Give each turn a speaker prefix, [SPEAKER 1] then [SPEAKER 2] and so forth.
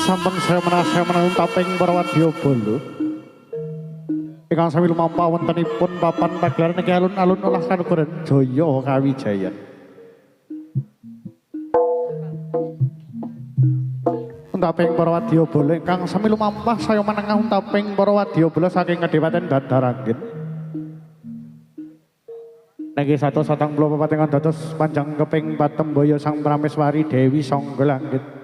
[SPEAKER 1] Sampun saya menang taping para wadyabala. Ingkang sami lumampah wontenipun papan pagelaran niki alun-alun olah kanugrahan Jaya Kawijayan. Taping para wadyabala ingkang sami lumampah saya menang taping para wadyabala saking Kadipaten Dadaranggin. Niki 174 ingkang dados panjang keping Patembaya Sang Prameswari Dewi Sangga Langit.